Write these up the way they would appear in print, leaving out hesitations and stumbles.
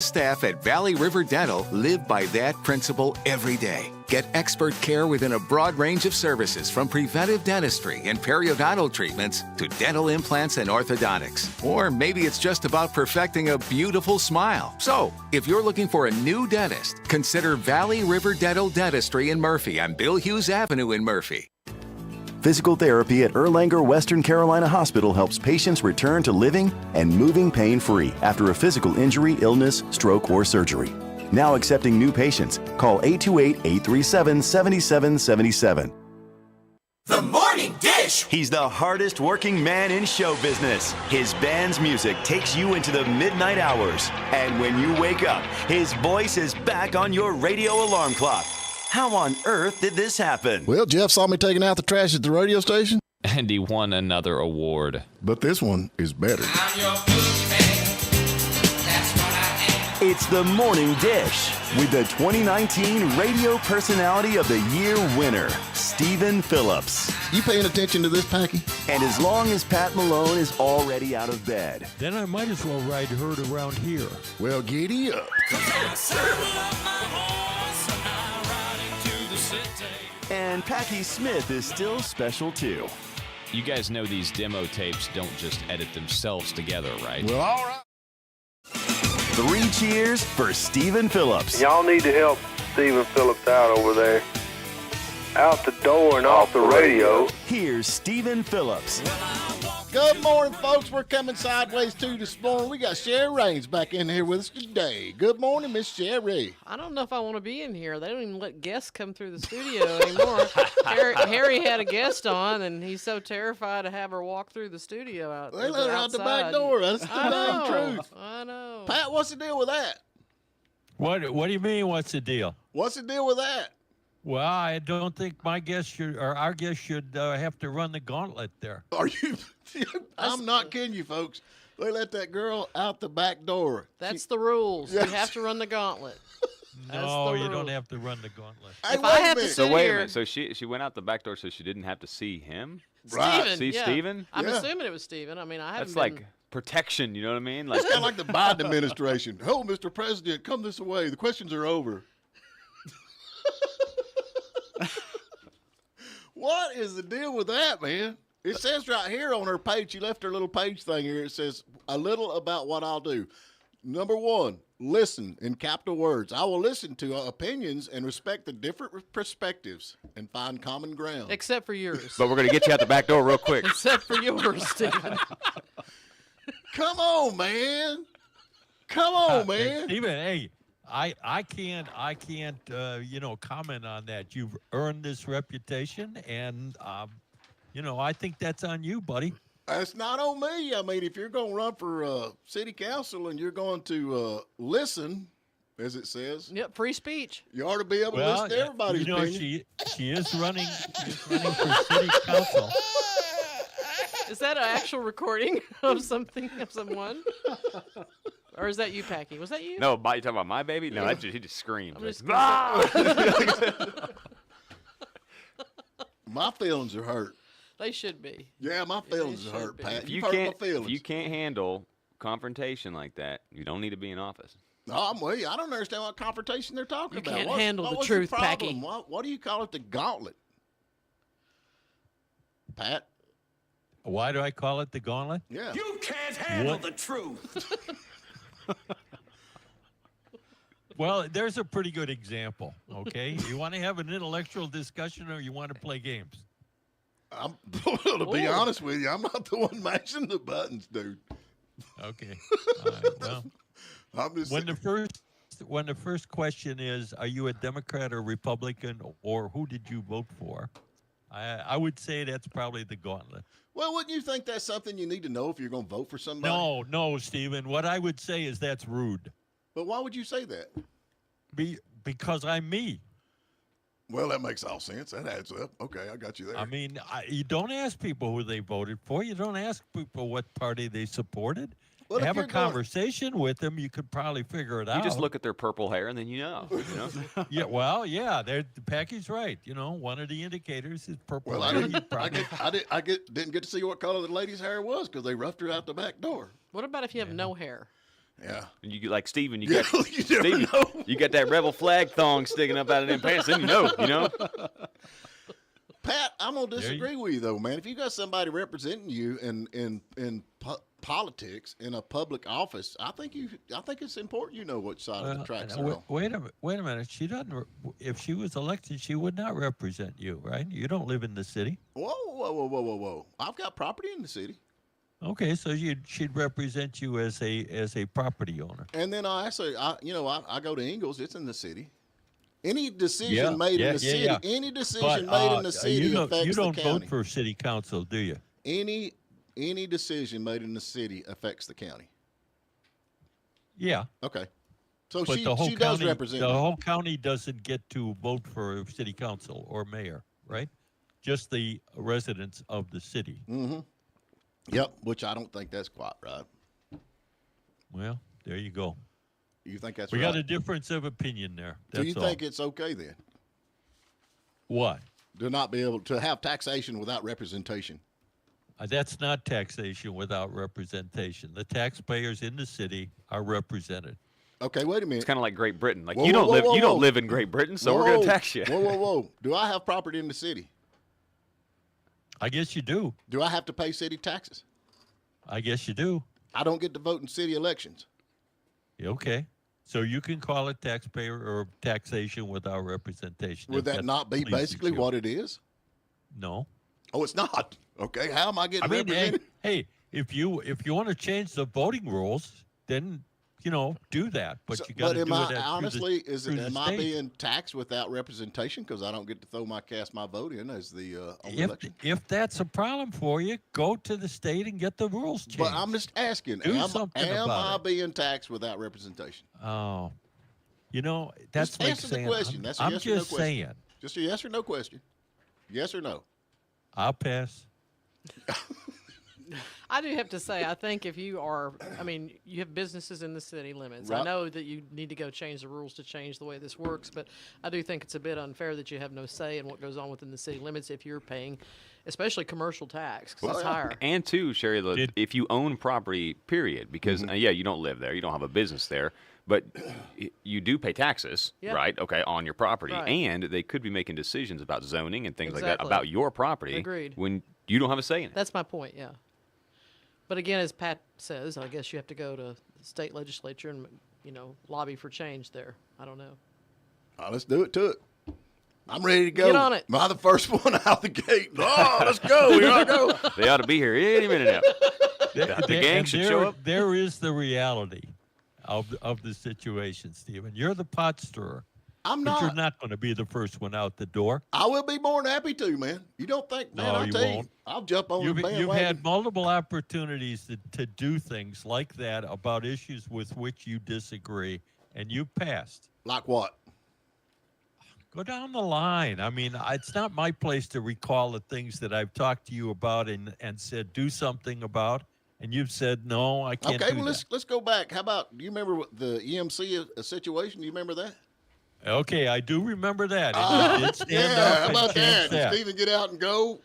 Staff at Valley River Dental live by that principle every day. Get expert care within a broad range of services, from preventive dentistry and periodontal treatments to dental implants and orthodontics. Or maybe it's just about perfecting a beautiful smile. So, if you're looking for a new dentist, consider Valley River Dental Dentistry in Murphy on Bill Hughes Avenue in Murphy. Physical therapy at Erlanger Western Carolina Hospital helps patients return to living and moving pain-free after a physical injury, illness, stroke, or surgery. Now accepting new patients. Call 828-837-7777. The Morning Dish. He's the hardest working man in show business. His band's music takes you into the midnight hours. And when you wake up, his voice is back on your radio alarm clock. How on earth did this happen? Well, Jeff saw me taking out the trash at the radio station. And he won another award. But this one is better. I'm your boogeyman. That's what I am. It's the Morning Dish with the 2019 Radio Personality of the Year winner, Stephen Phillips. You paying attention to this, Packy? And as long as Pat Malone is already out of bed. Then I might as well ride herd around here. Well, giddy up. And Packy Smith is still special too. You guys know these demo tapes don't just edit themselves together, right? Well, all right. 3 cheers for Stephen Phillips. Y'all need to help Stephen Phillips out over there. Out the door and off the radio. Here's Stephen Phillips. Good morning, folks. We're coming sideways too this morning. We got Sherry Raines back in here with us today. Good morning, Miss Sherry. I don't know if I want to be in here. They don't even let guests come through the studio anymore. Harry had a guest on, and he's so terrified to have her walk through the studio out They let her out the outside. back door. That's the I dang know. truth. I know. Pat, what's the deal with that? What do you mean, what's the deal? What's the deal with that? Well, I don't think my guest should, or our guest should have to run the gauntlet there. Are you? I'm not kidding you, folks. They let that girl out the back door. That's the rules. Yes. You have to run the gauntlet. No, the you don't rule. have to run the gauntlet. Hey, If I have to minute. sit So wait a here, minute. So she went out the back door so she didn't have to see him? Right. Steven, See yeah. Steven? I'm Yeah. assuming it was Steven. I mean, I haven't That's been... like protection, you know what I mean? Like It's kind of like the Biden administration. Oh, Mr. President, come this way. The questions are over. What is the deal with that, man? It says right here on her page, she left her little page thing here. It says a little about what I'll do. Number 1, listen in capital words. I will listen to opinions and respect the different perspectives and find common ground. Except for yours. but we're gonna get you out the back door real quick. Except for yours, Steven. Come on, man. Come on, man. Steven, hey, I can't comment on that. You've earned this reputation, and I think that's on you, buddy. It's not on me. I mean, if you're going to run for city council and you're going to listen, as it says, Yep, free speech. you ought to be able to listen to everybody's opinion. she is running for city council. Is that an actual recording of something, of someone? Or is that you, Packy? Was that you? No, you talking about my baby? No, he just screamed. I'm just My feelings are hurt. They should be. Yeah, my feelings are should hurt, be. Pat. If You you hurt my can't, feelings. if you can't handle confrontation like that, you don't need to be in office. No, I'm with you. I don't understand what confrontation they're talking You about. can't What- handle what the was truth, problem? Packy. What do you call it? The gauntlet, Pat? Why do I call it the gauntlet? Yeah. You can't handle the truth. Well, there's a pretty good example, okay? You want to have an intellectual discussion or you want to play games? To be Ooh. honest with you, I'm not the one mashing the buttons, dude. Okay. All right, well, I'm just when the first question is, are you a Democrat or Republican, or who did you vote for? I would say that's probably the gauntlet. Well, wouldn't you think that's something you need to know if you're going to vote for somebody? No, Stephen. What I would say is that's rude. But why would you say that? Because I'm me. Well, that makes all sense. That adds up. Okay, I got you there. I mean, you don't ask people who they voted for. You don't ask people what party they supported. Well, if Have a you're going- conversation with them. You could probably figure it out. You just look at their purple hair and then you know. Yeah, well, yeah. The Packy's right. One of the indicators is purple Well, hair. I You probably- didn't get to see what color the lady's hair was because they roughed her out the back door. What about if you have no hair? Yeah. And you like Steven, you Yeah, got you never Steven, know. you got that rebel flag thong sticking up out of them pants. Then you know. Pat, I'm gonna disagree with you though, man. If you got somebody representing you in politics in a public office, I think it's important you know which side of the tracks they're on. Wait a minute. She doesn't. If she was elected, she would not represent you, right? You don't live in the city. Whoa! I've got property in the city, Okay, so she'd represent you as a property owner. and then I go to Ingalls. It's in the city. Any decision made in the city, any decision made in the city affects you don't the county. vote for city council, do you? Any decision made in the city affects the county. Yeah. Okay. So But she the whole does county, represent the me. whole county doesn't get to vote for city council or mayor, right? Just the residents of the city. Mm-hmm. Yep, which I don't think that's quite right. Well, there you go. You think that's We right? got a difference of opinion there. Do That's you all. think it's okay then What? to not be able to have taxation without representation? That's not taxation without representation. The taxpayers in the city are represented. Okay, wait a minute. It's kind of like Great Britain. Like Whoa, you don't whoa, live whoa, you whoa. don't live in Great Britain, so we're gonna tax you. Whoa. Do I have property in the city? I guess you do. Do I have to pay city taxes? I guess you do. I don't get to vote in city elections. Okay. So you can call it taxpayer or taxation without representation. Would if that not be pleases basically you. what it is? No. Oh, it's not. Okay, how am I getting I mean, represented? hey, if you want to change the voting rules, then do that. But you got to do it. Honestly, am I state. being taxed without representation because I don't get to cast my vote in as the on the election? If that's a problem for you, go to the state and get the rules changed. But I'm just asking: Do Am something I about it. being taxed without representation? Oh, that's Just like answer the saying. question. That's a I'm yes or no just question. saying. Just a yes or no question. Yes or no? I'll pass. I do have to say, I think if you are, you have businesses in the city limits. I Right. know that you need to go change the rules to change the way this works, but I do think it's a bit unfair that you have no say in what goes on within the city limits if you're paying, especially commercial tax, because it's higher. And too, Sherry, if you own property, period, because you don't live there, you don't have a business there, but you do pay taxes, Yeah. right? Okay, on your property, Right. and they could be making decisions about zoning and things like that Exactly. about your property. Agreed. When you don't have a say in it. That's my point, yeah. But again, as Pat says, I guess you have to go to the state legislature and, lobby for change there. I don't know. Let's do it to it. I'm ready to go. Get on it. Am I the first one out the gate? Oh, let's go. Here I go. They ought to be here any minute now. The gang should show up. There is the reality of the situation, Stephen. You're the pot stirrer. I'm But you're not. not going to be the first one out the door. I will be more than happy to, man. You don't think, man? No, I'll you tell you, won't. I'll jump on the You've bandwagon. had multiple opportunities to do things like that about issues with which you disagree, and you passed. Like what? Go down the line. I mean, it's not my place to recall the things that I've talked to you about and said do something about, and you've said no, I can't Okay, do well that. let's go back. How about? Do you remember what the EMC situation? Do you remember that? Okay, I do remember that. And you did stand Yeah. up How and about change that? Did Stephen get out and go?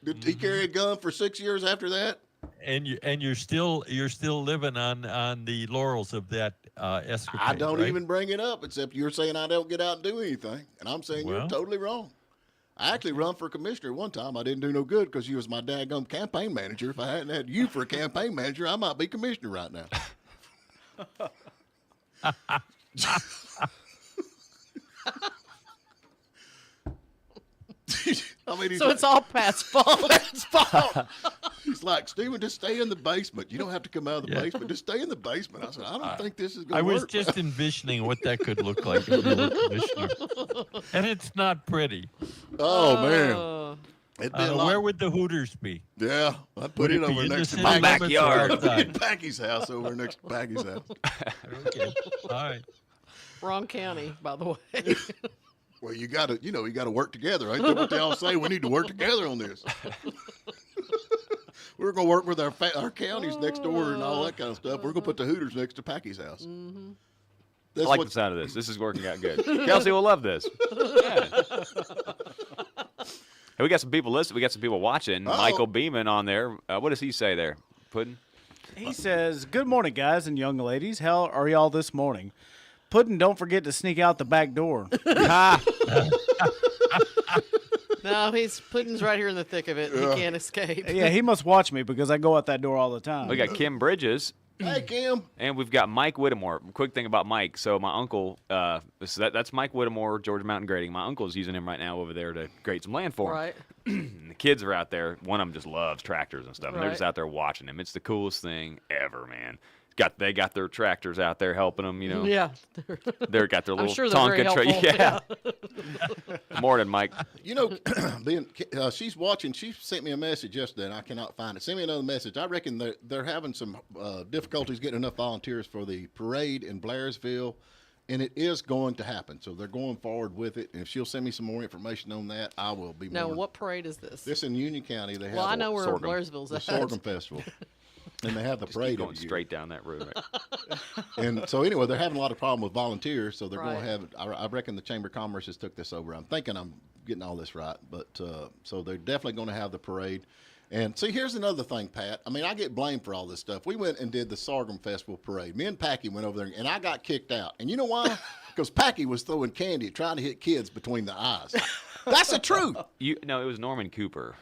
Did he carry a gun for 6 years after that? And you're still living on the laurels of that escapade. I don't right? even bring it up, except you're saying I don't get out and do anything, and I'm saying you're Well. totally wrong. I actually run for commissioner one time. I didn't do no good because you was my daggum campaign manager. If I hadn't had you for a campaign manager, I might be commissioner right now. I mean, So it's all Pat's fault. He's like, Stephen, just stay in the basement. You don't have to come out of the Yeah. basement. Just stay in the basement. I said, I don't think this is going I to work. was just envisioning what that could look like if you were commissioner. And it's not pretty. Oh, man. It'd be a lot. Where would the Hooters be? Yeah, I put Would it it be over in the next to city my limits or backyard. outside? Packy's house over next to Packy's house. Okay. All right. Wrong county, by the way. Well, you got to work together. Ain't that what they all say? We need to work together on this. We're going to work with our counties next door and all that kind of stuff. We're going to put the Hooters next to Packy's house. Mm-hmm. That's I like what- the sound of this. This is working out good. Kelsey will love this. Yeah. Hey, we got some people listening. We got some people watching. Uh-oh. Michael Beeman on there. What does he say there? Puddin'? He says, "Good morning, guys and young ladies. How are y'all this morning? Puddin', don't forget to sneak out the back door." No, Puddin's right here in the thick of it. He can't escape. Yeah, he must watch me because I go out that door all the time. We got Kim Bridges. Hey, Kim. And we've got Mike Whittemore. Quick thing about Mike. So my uncle, that's Mike Whittemore, Georgia Mountain Grading. My uncle's using him right now over there to grade some land for him. Right. And the kids are out there. One of them just loves tractors and stuff. And they're just Right. out there watching him. It's the coolest thing ever, man. They got their tractors out there helping them, you know. Yeah. They got their I'm little sure they're very Tonka helpful. Yeah. Morning, Mike. You know, she's watching. She sent me a message yesterday, and I cannot find it. Send me another message. I reckon they're having some difficulties getting enough volunteers for the parade in Blairsville, and it is going to happen. So they're going forward with it. And if she'll send me some more information on that, I will be Now, more. what parade is this? This in Union County. They have Well, I know where Sorghum. Blairsville's the at. Sorghum Festival. And they have the Just parade keep going every year. straight down that road. And so anyway, they're having a lot of problem with volunteers, so they're going Right. to have. I reckon the Chamber of Commerce has took this over. I'm thinking I'm getting all this right, but so they're definitely going to have the parade. And see, here's another thing, Pat. I mean, I get blamed for all this stuff. We went and did the Sorghum Festival parade. Me and Packy went over there, and I got kicked out. And you know why? Because Packy was throwing candy, trying to hit kids between the eyes. That's the truth. No, it was Norman Cooper.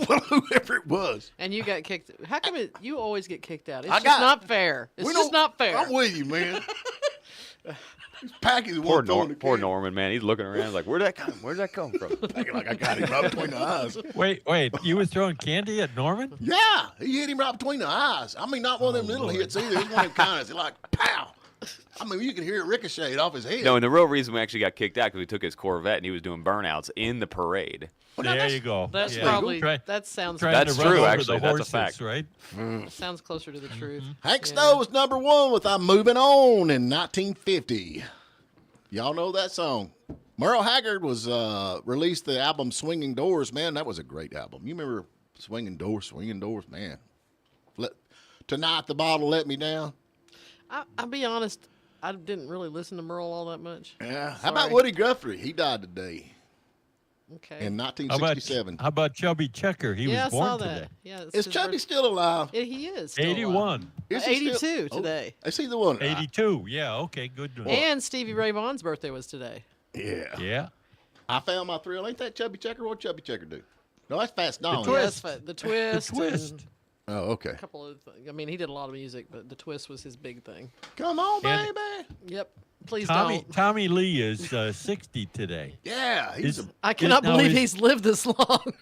Well, whoever it was. And you got kicked. How come you always get kicked out? It's I just got- not fair. It's We just don't- not fair. I'm with you, man. Packy's the Poor, one throwing the poor candy. Norman, man. He's looking around like, where'd that come from? Packy like I got him right between the eyes. Wait, you were throwing candy at Norman? Yeah, he hit him right between the eyes. I mean, not one of them little hits either. It's one of them kind of like pow. I mean, you can hear it ricochet off his head. No, and the real reason we actually got kicked out because we took his Corvette and he was doing burnouts in the parade. There you go. That's Yeah. probably Try- that sounds. trying That's to run true, over actually. the That's a horses, fact. right? Sounds closer to the truth. Hank Yeah. Snow was number one with I'm Moving On in 1950. Y'all know that song. Merle Haggard was released the album Swinging Doors. Man, that was a great album. You remember Swinging Doors, man. Tonight the Bottle Let Me Down. I'll be honest. I didn't really listen to Merle all that much. Yeah. How about Sorry. Woody Guthrie? He died today Okay. in How about, 1967. how about Chubby Checker? He yeah, was I saw born that. today. Yeah, it's Is his Chubby birth- still alive? Yeah, he is. Still alive. 81. Is he 82 still- today. I see the one. 82. Yeah, okay, good. to know. And Stevie Ray Vaughan's birthday was today. Yeah. Yeah. I found my thrill. Ain't that Chubby Checker? What Chubby Checker do? No, that's Fast Dog. Yeah, that's the twist. The twist. and Oh, okay. A couple of things. I mean, he did a lot of music, but the twist was his big thing. Come on, And- baby. Yep. Please Tommy don't. Tommy Lee is 60 today. Yeah, he's Is- I cannot now believe is- he's lived this long.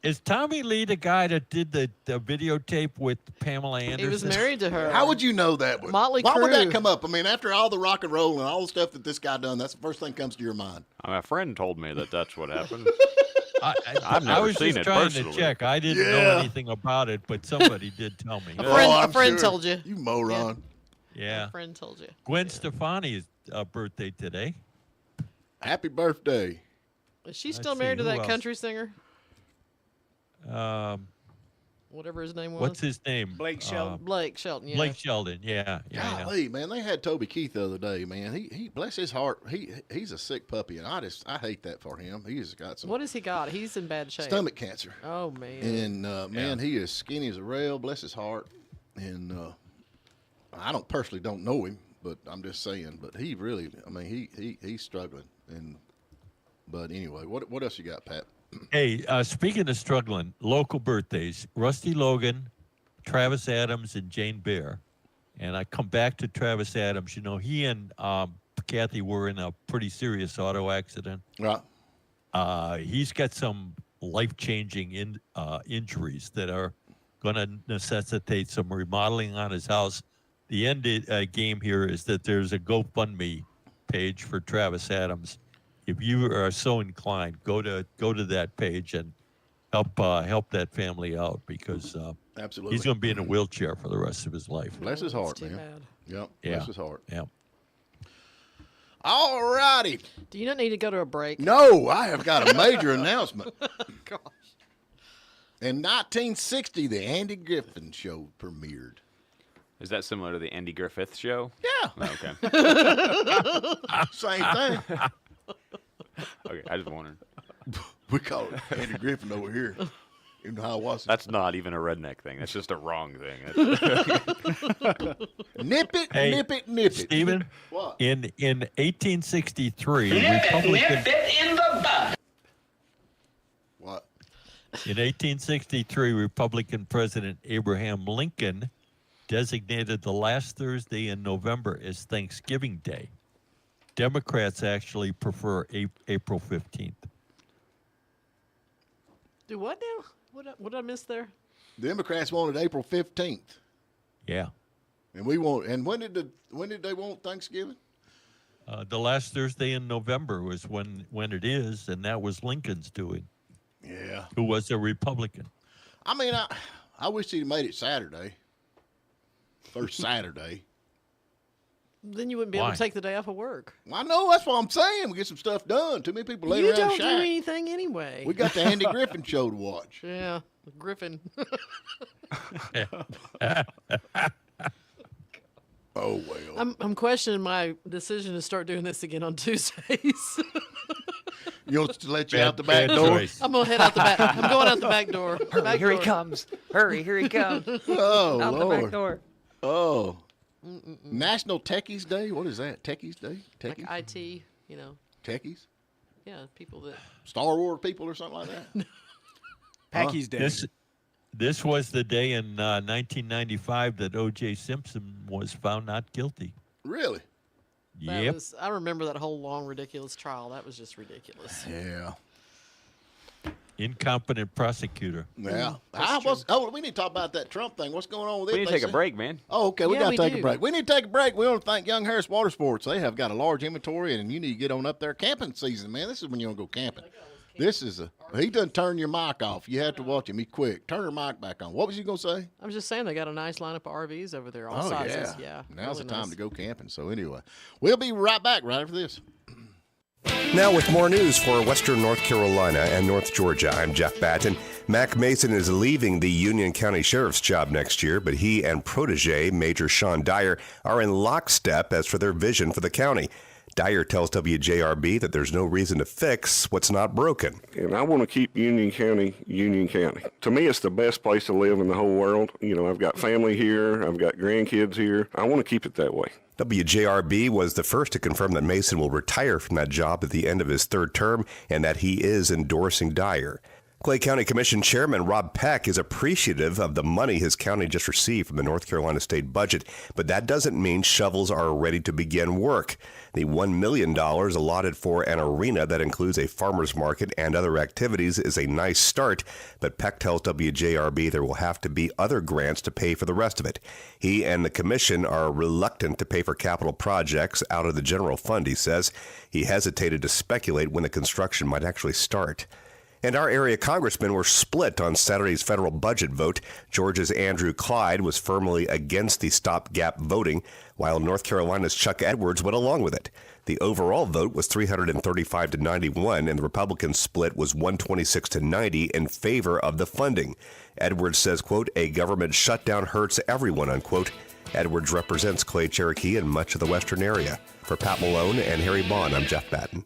Is Tommy Lee the guy that did the videotape with Pamela Anderson? He was married to her. How would you know that? Motley Why would that Crue. come up? I mean, after all the rock and roll and all the stuff that this guy done, that's the first thing comes to your mind. My friend told me that that's what happened. I never was seen just it trying personally. to check. I didn't know Yeah. anything about it, but somebody did tell me. A friend told you. You moron. Yeah. A friend told you. Gwen Stefani's birthday today. Happy birthday. Is she Let's still see, married to who that else? country singer? Whatever his name was. What's his name? Blake Shelton. Blake Shelton. Yeah. Blake Sheldon. Yeah. Yeah. Golly, man, they had Toby Keith the other day, man. He bless his heart. He's a sick puppy, and I hate that for him. He's got some What has he got? He's in bad shape. stomach cancer. Oh man. And man, he is skinny as a rail. Bless his heart. And I don't know him, but I'm just saying. But he really, I mean, he's struggling. But anyway, what else you got, Pat? Hey, speaking of struggling, local birthdays: Rusty Logan, Travis Adams, and Jane Bear. And I come back to Travis Adams. You know, he and Kathy were in a pretty serious auto accident. Right. He's got some life-changing injuries that are going to necessitate some remodeling on his house. The end game here is that there's a GoFundMe page for Travis Adams. If you are so inclined, go to that page and help that family out because Absolutely. he's going to be in a wheelchair for the rest of his life. Bless his heart, too man. bad. Yep. Yeah. Bless his heart. Yeah. All righty. Do you not need to go to a break? No, I have got a major announcement. Gosh. In 1960, the Andy Griffin Show premiered. Is that similar to the Andy Griffith show? Yeah. Oh, okay. Same thing. Okay, I just wondered. We call it Andy Griffin over here. You know how it was. That's not even a redneck thing. That's just a wrong thing. Nip it, Hey, nip it, nip it. Stephen, What? in 1863, Nip Republican it in the bud. What? in 1863, Republican President Abraham Lincoln designated the last Thursday in November as Thanksgiving Day. Democrats actually prefer April 15th. Do what now? What did I miss there? The Democrats wanted April 15th, Yeah. and we want. And when did they want Thanksgiving? The last Thursday in November was when it is, and that was Lincoln's doing, Yeah. who was a Republican. I mean, I wish he'd made it Saturday. First Saturday. Then you wouldn't be able Why? to take the day off of work. I know, that's what I'm saying. We get some stuff done. Too many people laying You around don't the do shack. anything anyway. We got the Andy Griffin show to watch. Yeah, Griffin. Oh, well. I'm questioning my decision to start doing this again on Tuesdays. You want to let you Bad- out the back bad door? choice. I'm gonna head out the back. I'm going out the back door. Hurry, here he door. comes. Hurry, here he comes. Oh, Out Lord. the back door. Oh. National Techies Day? What is that? Techies Day? Techies? Like IT, you know. Techies? Yeah, people that. Star Wars people or something like that? Packy's Day. This was the day in 1995 that O.J. Simpson was found not guilty. Really? That was, I remember that whole long, ridiculous trial. That was just ridiculous. Yeah. Incompetent prosecutor. Yeah. We need to talk about that Trump thing. What's going on with it? We need to They take a say- break, man. Oh, okay. We Yeah, got we to take a do. break. We need to take a break. We want to thank Young Harris Water Sports. They have got a large inventory, and you need to get on up there. Camping season, man. This is when you want to go camping. This is he doesn't turn your mic off. You have to watch him. Be quick. Turn your mic back on. What was you going to say? I was just saying they got a nice lineup of RVs over there, all sizes. Yeah. Now's really the time nice. to go camping. So anyway, we'll be right back right after this. Now with more news for Western North Carolina and North Georgia, I'm Jeff Batten. Mac Mason is leaving the Union County Sheriff's job next year, but he and protege Major Sean Dyer are in lockstep as for their vision for the county. Dyer tells WJRB that there's no reason to fix what's not broken. And I want to keep Union County, Union County. To me, it's the best place to live in the whole world. You know, I've got family here. I've got grandkids here. I want to keep it that way. WJRB was the first to confirm that Mason will retire from that job at the end of his third term and that he is endorsing Dyer. Clay County Commission Chairman Rob Peck is appreciative of the money his county just received from the North Carolina state budget, but that doesn't mean shovels are ready to begin work. The $1 million allotted for an arena that includes a farmer's market and other activities is a nice start, but Peck tells WJRB there will have to be other grants to pay for the rest of it. He and the commission are reluctant to pay for capital projects out of the general fund, he says. He hesitated to speculate when the construction might actually start. And our area congressmen were split on Saturday's federal budget vote. Georgia's Andrew Clyde was firmly against the stopgap voting, while North Carolina's Chuck Edwards went along with it. The overall vote was 335 to 91, and the Republican split was 126 to 90 in favor of the funding. Edwards says, quote, a government shutdown hurts everyone, unquote. Edwards represents Clay, Cherokee, and much of the western area. For Pat Malone and Harry Bond, I'm Jeff Batten.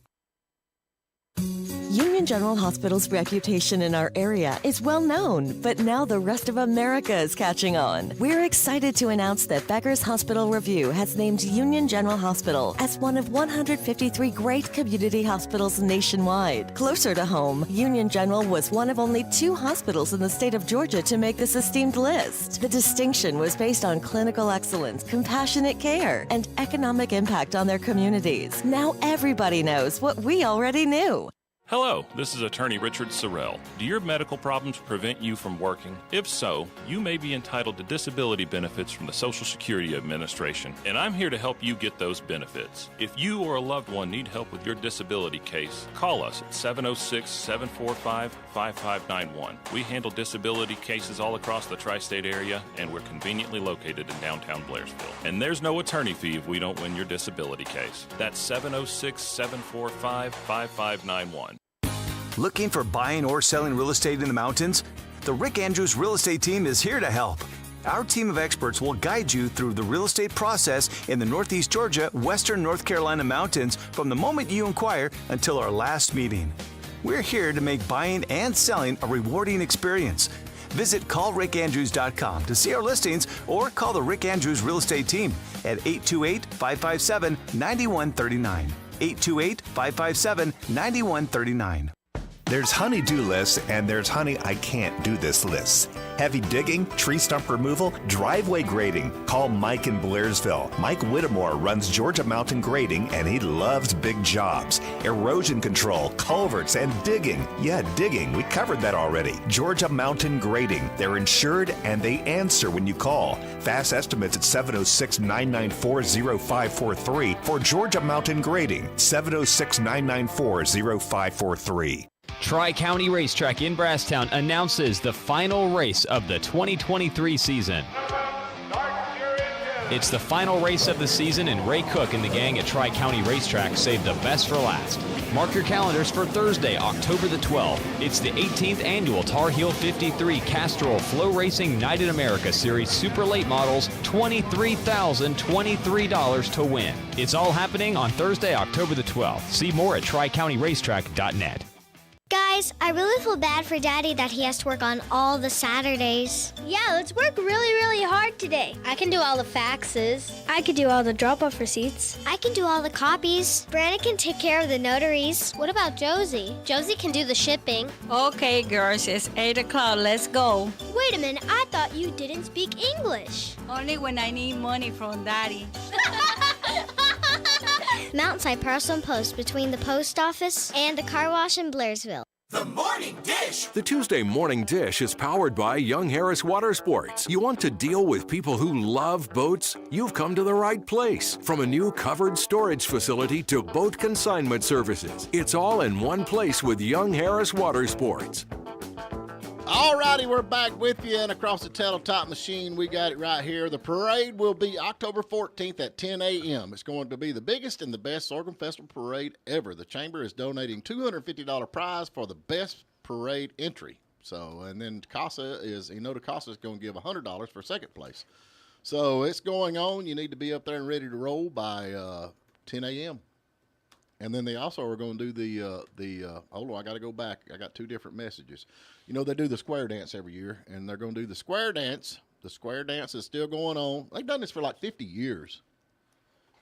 Union General Hospital's reputation in our area is well known, but now the rest of America is catching on. We're excited to announce that Becker's Hospital Review has named Union General Hospital as one of 153 great community hospitals nationwide. Closer to home, Union General was one of only 2 hospitals in the state of Georgia to make this esteemed list. The distinction was based on clinical excellence, compassionate care, and economic impact on their communities. Now everybody knows what we already knew. Hello, this is attorney Richard Sorrell. Do your medical problems prevent you from working? If so, you may be entitled to disability benefits from the Social Security Administration, and I'm here to help you get those benefits. If you or a loved one need help with your disability case, call us at 706-745-5591. We handle disability cases all across the tri-state area, and we're conveniently located in downtown Blairsville. And there's no attorney fee if we don't win your disability case. That's 706-745-5591. Looking for buying or selling real estate in the mountains? The Rick Andrews Real Estate Team is here to help. Our team of experts will guide you through the real estate process in the Northeast Georgia, Western North Carolina mountains from the moment you inquire until our last meeting. We're here to make buying and selling a rewarding experience. Visit callrickandrews.com to see our listings or call the Rick Andrews Real Estate Team at 828-557-9139. 828-557-9139. There's honey-do lists and there's honey I can't do this lists. Heavy digging, tree stump removal, driveway grading. Call Mike in Blairsville. Mike Whittemore runs Georgia Mountain Grading and he loves big jobs. Erosion control, culverts, and digging. Yeah, digging. We covered that already. Georgia Mountain Grading. They're insured and they answer when you call. Fast estimates at 706-994-0543 for Georgia Mountain Grading. 706-994-0543. Tri-County Racetrack in Brasstown announces the final race of the 2023 season. It's the final race of the season, and Ray Cook and the gang at Tri-County Racetrack saved the best for last. Mark your calendars for Thursday, October the 12th. It's the 18th annual Tar Heel 53 Castrol Flow Racing Night in America Series Super Late Models, $23,023 to win. It's all happening on Thursday, October the 12th. See more at tricountyracetrack.net. Guys, I really feel bad for Daddy that he has to work on all the Saturdays. Yeah, let's work really hard today. I can do all the faxes. I can do all the drop-off receipts. I can do all the copies. Brandon can take care of the notaries. What about Josie? Josie can do the shipping. Okay, girls, it's 8 o'clock. Let's go. Wait a minute, I thought you didn't speak English. Only when I need money from Daddy. Mountainside Parcel and Post between the post office and the car wash in Blairsville. The Morning Dish. The Tuesday Morning Dish is powered by Young Harris Water Sports. You want to deal with people who love boats? You've come to the right place. From a new covered storage facility to boat consignment services, it's all in one place with Young Harris Water Sports. All righty, we're back with you, and across the Teletop machine, we got it right here. The parade will be October 14th at 10 a.m. It's going to be the biggest and the best Sorghum Festival parade ever. The Chamber is donating $250 prize for the best parade entry. So, and then Casa is going to give $100 for second place. So it's going on. You need to be up there and ready to roll by 10 a.m. And then they also are going to do hold on, I got to go back. I got two different messages. You know, they do the square dance every year, and they're going to do the square dance. The square dance is still going on. They've done this for like 50 years.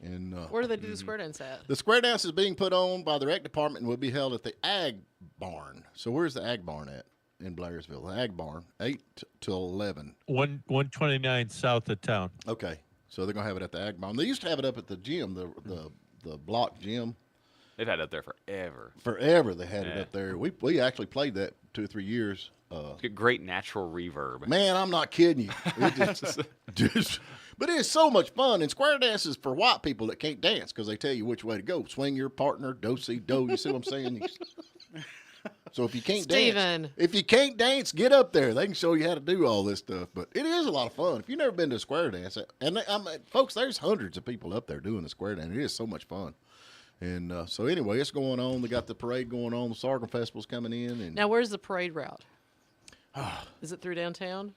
And where do they do the square dance at? The square dance is being put on by the rec department and will be held at the Ag Barn. So where's the Ag Barn at in Blairsville? The Ag Barn, 8 till 11. 129 south of town. Okay, so they're going to have it at the Ag Barn. They used to have it up at the gym, the block gym. They've had it up there forever. Forever they had it up there. We actually played that 2 or 3 years. It's got great natural reverb. Man, I'm not kidding you. But it's so much fun. And square dance is for white people that can't dance because they tell you which way to go. Swing your partner, do-si-do. You see what I'm saying? So if you can't dance, get up there. They can show you how to do all this stuff. But it is a lot of fun. If you've never been to a square dance, and folks, there's hundreds of people up there doing the square dance. It is so much fun. And so anyway, it's going on. They got the parade going on. The Sorghum Festival's coming in. And now, where's the parade route? Is it through downtown?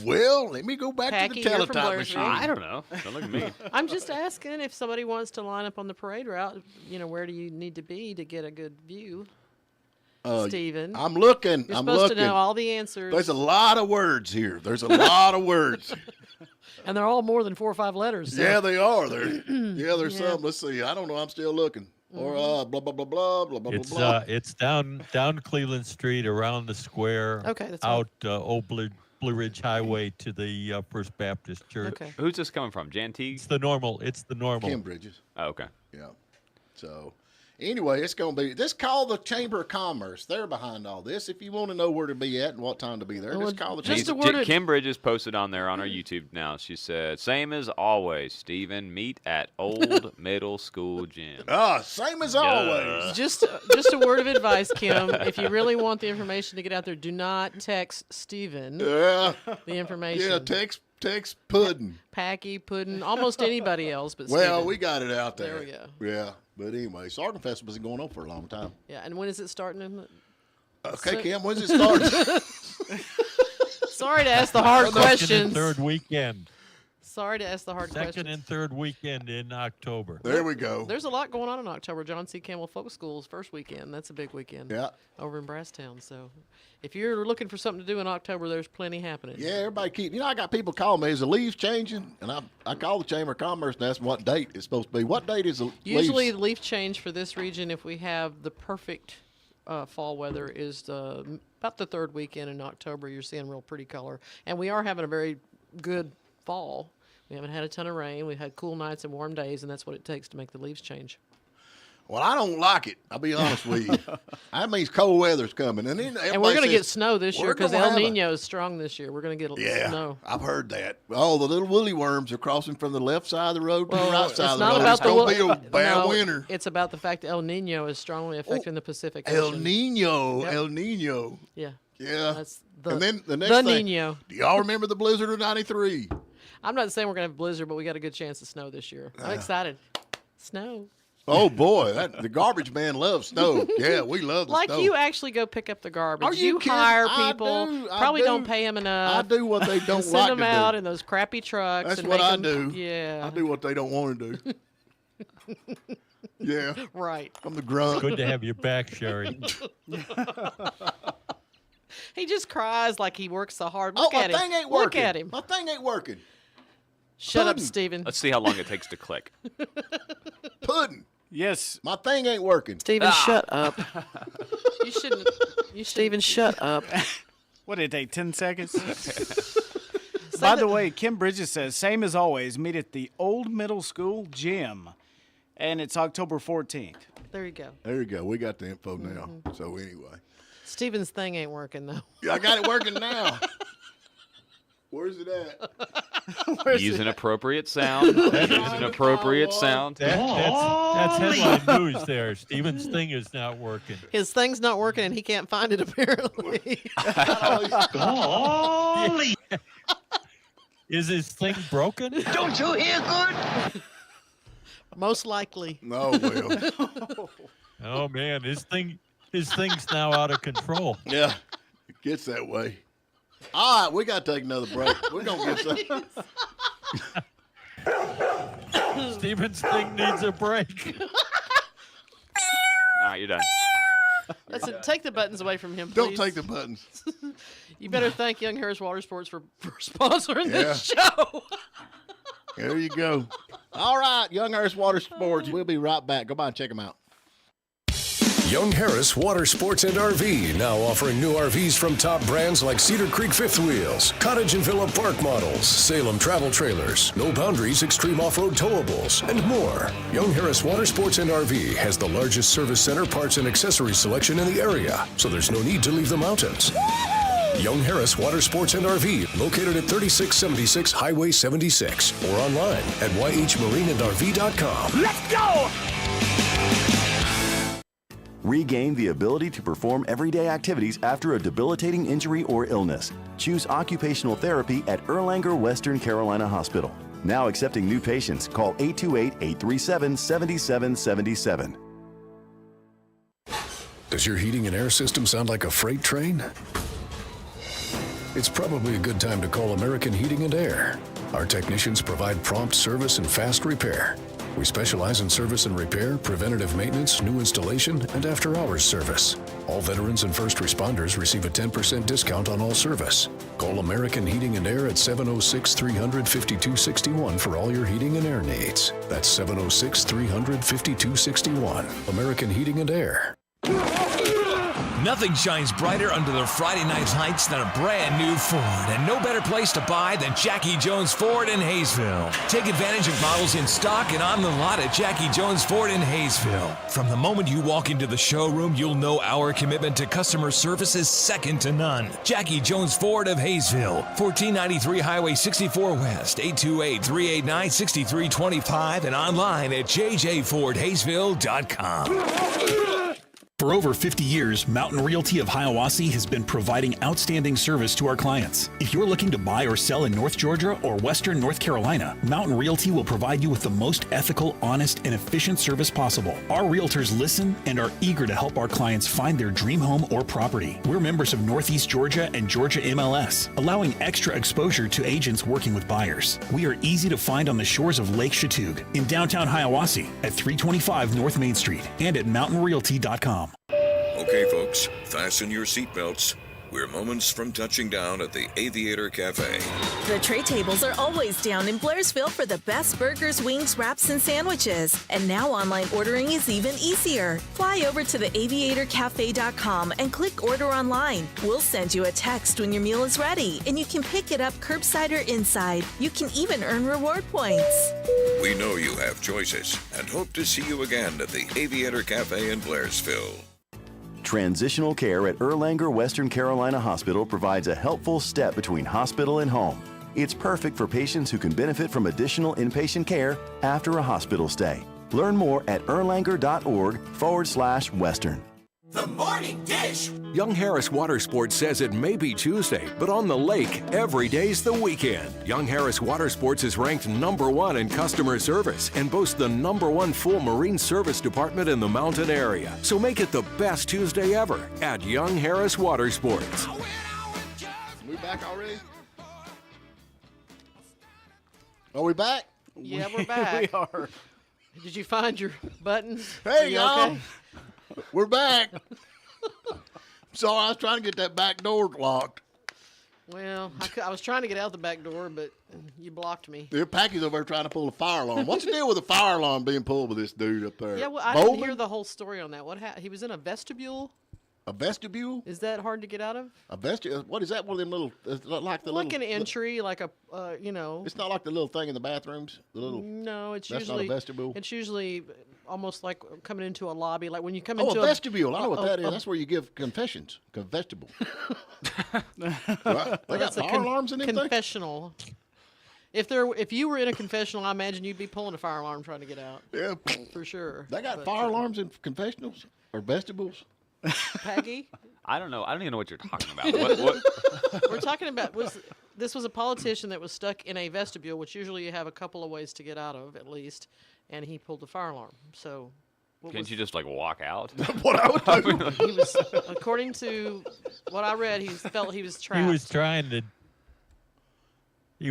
Well, let me go back Packy, to the Teletop machine. I don't know. Don't look at me. I'm just asking if somebody wants to line up on the parade route. You know, where do you need to be to get a good view? Stephen, I'm looking. You're supposed to know all the answers. There's a lot of words here. There's a lot of words. And they're all more than 4 or 5 letters. So. Yeah, they are. There's some. Let's see. I don't know. I'm still looking. Or blah blah blah blah blah blah blah. It's down Cleveland Street, around the square. Okay, that's out Old Blue Ridge Highway to the First Baptist Church. Okay. Who's this coming from? Jantique? It's the normal. Kim Bridges. Oh, okay. Yeah. So. Anyway, it's going to be, just call the Chamber of Commerce. They're behind all this. If you want to know where to be at and what time to be there, just call the Chamber. Kim Bridges posted on there on her YouTube now. She said, same as always, Stephen, meet at Old Middle School Gym. Same as always. Just a word of advice, Kim. If you really want the information to get out there, do not text Stephen the information. Yeah, text Puddin'. Packy, Puddin', almost anybody else but Well, Stephen. We got it out there. There we go. Yeah, but anyway, Sorghum Festival's been going on for a long time. Yeah, and when is it starting? Okay, Kim, when's it start? Sorry to ask the hard questions. Third weekend. Sorry to ask the hard Second question. and third weekend in October. There we go. There's a lot going on in October. John C. Campbell Folk School's first weekend. That's a big weekend. Yeah. Over in Brasstown. So if you're looking for something to do in October, there's plenty happening. Yeah, everybody keep. I got people calling me. Is the leaves changing? And I call the Chamber of Commerce and ask them what date it's supposed to be. What date is the Usually leaves? the leaf change for this region, if we have the perfect fall weather, is about the third weekend in October. You're seeing real pretty color. And we are having a very good fall. We haven't had a ton of rain. We've had cool nights and warm days, and that's what it takes to make the leaves change. Well, I don't like it. I'll be honest with you. That means cold weather's coming. And then And we're going to get snow this year because El El Nino is strong this year. We're going to get snow. I've heard that. Oh, the little woolly worms are crossing from the left side of the road to the right side of the not road. about It's going to be a bad no, winter. It's about the fact that El Nino is strongly affecting the Pacific El Ocean. Nino. Yep. El Nino. Yeah. Yeah. That's the, and then the next the thing. Nino. Do y'all remember the blizzard of 93? I'm not saying we're going to have a blizzard, but we got a good chance of snow this year. I'm excited. Snow. Oh, boy. The garbage man loves snow. Yeah, we love the Like snow. you actually go pick up the garbage. Are you kidding? hire I people. do. I Probably do. don't pay them enough. I do what they don't send like them to out do. in those crappy trucks. That's and what make I them, do. Yeah. I do what they don't want to do. Yeah. Right. I'm the grunt. Good to have you back, Sherry. He just cries like he works so hard. Oh, Look my at him. thing ain't Look working. at him. My thing ain't working. Shut up, Pudding. Steven. Let's see how long it takes to click. Pudding. Yes. My thing ain't working. Steven, shut up. You shouldn't. Steven, shut up. What did it take, 10 seconds? By the way, Kim Bridges says, same as always, meet at the Old Middle School Gym. And it's October 14th. There you go. There you go. We got the info now. So anyway. Steven's thing ain't working, though. Yeah, I got it working now. Where's it at? Use an appropriate sound. Use an appropriate sound. That's headline news there. Steven's thing is not working. His thing's not working, and he can't find it, apparently. Golly. Is his thing broken? Don't you hear good? Most likely. No, well. Oh man, his thing's now out of control. Yeah, it gets that way. All right, we got to take another break. We're going to get some. Steven's thing needs a break. All right, you're done. Listen, take the buttons away from him, Don't please. take the buttons. You better thank Young Harris Water Sports for sponsoring Yeah. this show. There you go. All right, Young Harris Water Sports. We'll be right back. Go by and check them out. Young Harris Water Sports and RV now offering new RVs from top brands like Cedar Creek Fifth Wheels, Cottage and Villa Park Models, Salem Travel Trailers, No Boundaries Extreme Off-Road Towables, and more. Young Harris Water Sports and RV has the largest service center, parts, and accessories selection in the area, so there's no need to leave the mountains. Young Harris Water Sports and RV, located at 3676 Highway 76, or online at yhmarineandrv.com. Let's go! Regain the ability to perform everyday activities after a debilitating injury or illness. Choose occupational therapy at Erlanger Western Carolina Hospital. Now accepting new patients. Call 828-837-7777. Does your heating and air system sound like a freight train? It's probably a good time to call American Heating and Air. Our technicians provide prompt service and fast repair. We specialize in service and repair, preventative maintenance, new installation, and after-hours service. All veterans and first responders receive a 10% discount on all service. Call American Heating and Air at 706-300-5261 for all your heating and air needs. That's 706-300-5261. American Heating and Air. Nothing shines brighter under the Friday night lights than a brand new Ford, and no better place to buy than Jackie Jones Ford in Hayesville. Take advantage of models in stock and on the lot at Jackie Jones Ford in Hayesville. From the moment you walk into the showroom, you'll know our commitment to customer service is second to none. Jackie Jones Ford of Hayesville, 1493 Highway 64 West, 828-389-6325, and online at jjfordhayesville.com. For over 50 years, Mountain Realty of Hiawassee has been providing outstanding service to our clients. If you're looking to buy or sell in North Georgia or Western North Carolina, Mountain Realty will provide you with the most ethical, honest, and efficient service possible. Our realtors listen and are eager to help our clients find their dream home or property. We're members of Northeast Georgia and Georgia MLS, allowing extra exposure to agents working with buyers. We are easy to find on the shores of Lake Chatoog in downtown Hiawassee at 325 North Main Street and at mountainrealty.com. Okay, folks, fasten your seatbelts. We're moments from touching down at the Aviator Cafe. The tray tables are always down in Blairsville for the best burgers, wings, wraps, and sandwiches. And now online ordering is even easier. Fly over to theaviatorcafe.com and click order online. We'll send you a text when your meal is ready, and you can pick it up curbside or inside. You can even earn reward points. We know you have choices and hope to see you again at the Aviator Cafe in Blairsville. Transitional care at Erlanger Western Carolina Hospital provides a helpful step between hospital and home. It's perfect for patients who can benefit from additional inpatient care after a hospital stay. Learn more at erlanger.org/Western. The Morning Dish. Young Harris Water Sports says it may be Tuesday, but on the lake, every day's the weekend. Young Harris Water Sports is ranked #1 in customer service and boasts the #1 full marine service department in the mountain area. So make it the best Tuesday ever at Young Harris Water Sports. We back already? Are we back? Yeah, we're back. We are. Did you find your buttons? Are Hey, you y'all. okay? We're back. Sorry, I was trying to get that back door locked. Well, I was trying to get out the back door, but you blocked me. Packy's over there trying to pull a fire alarm. What's the deal with the fire alarm being pulled with this dude up there? Yeah, well, I Bowman? didn't hear the whole story on that. What happened? He was in a vestibule? A vestibule? Is that hard to get out of? A vestibule? What is that? One of them little, like the Like little, an entry, like a, It's not like the little thing in the bathrooms. The little. No, it's That's usually not a vestibule. It's usually almost like coming into a lobby, like when you come Oh, into a vestibule. I know what that is. a- That's where you give confessions. Vestibule. Right? They got That's a fire alarms in them things? confessional. If you were in a confessional, I imagine you'd be pulling a fire alarm trying to get out. Yeah, for sure. They got But, fire alarms in confessionals or vestibules. Peggy, I don't know. I don't even know what you're talking about. What? we're talking about this was a politician that was stuck in a vestibule, which usually you have a couple of ways to get out of at least, and he pulled the fire alarm. So. Can't you just like walk out? What I would do. He was, according to what I read, he felt he was trapped. He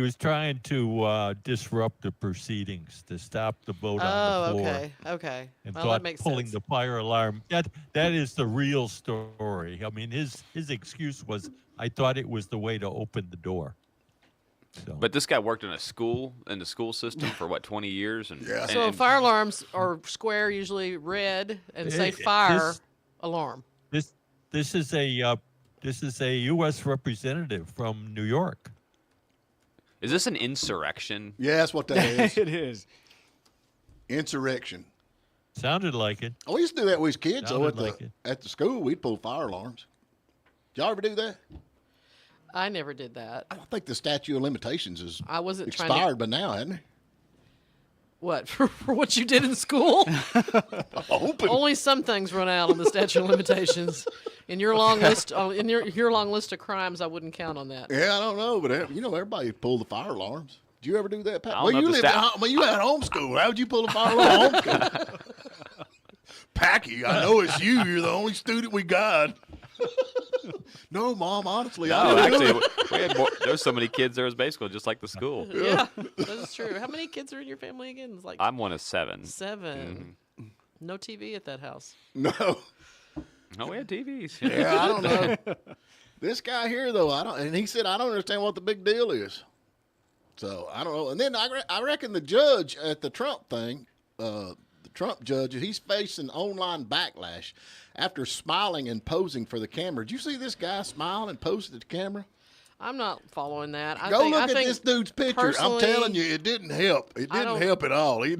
was trying to disrupt the proceedings to stop the vote on the floor. Okay. And Well, thought that makes pulling sense. the fire alarm. That is the real story. I mean, his excuse was, I thought it was the way to open the door. So. But this guy worked in the school system for what 20 years, and So fire alarms are square, usually red, and say fire alarm. This is a U.S. representative from New York. Is this an insurrection? Yeah, that's what that is. It is. Insurrection. Sounded like it. We used to do that with kids though, Sounded at the school. We'd pull fire alarms. Did y'all ever do that? I never did that. I think the statute of limitations is I wasn't trying to- expired by now, hasn't it? What for what you did in school? Only some things run out on the statute of limitations. In your long list, your long list of crimes, I wouldn't count on that. Yeah, I don't know, but everybody pulled the fire alarms. Did you ever do that, Pat? I don't know you if the lived you had homeschool. How would you pull a fire alarm at homeschool? Packy, I know it's you. You're the only student we got. No, Mom, honestly, I No, didn't do actually, it. we had there was so many kids. There was basically just like the school. Yeah, that is true. How many kids are in your family again? It's like I'm one of 7. 7. No TV at that house. No. No, we had TVs. Yeah, I don't know. This guy here, though, and he said, I don't understand what the big deal is. So, I don't know. And then I reckon the judge at the Trump thing, the Trump judge, he's facing online backlash after smiling and posing for the camera. Did you see this guy smile and pose at the camera? I'm not following that. Go look at this dude's picture. I'm telling you, it didn't help. It didn't help at all. He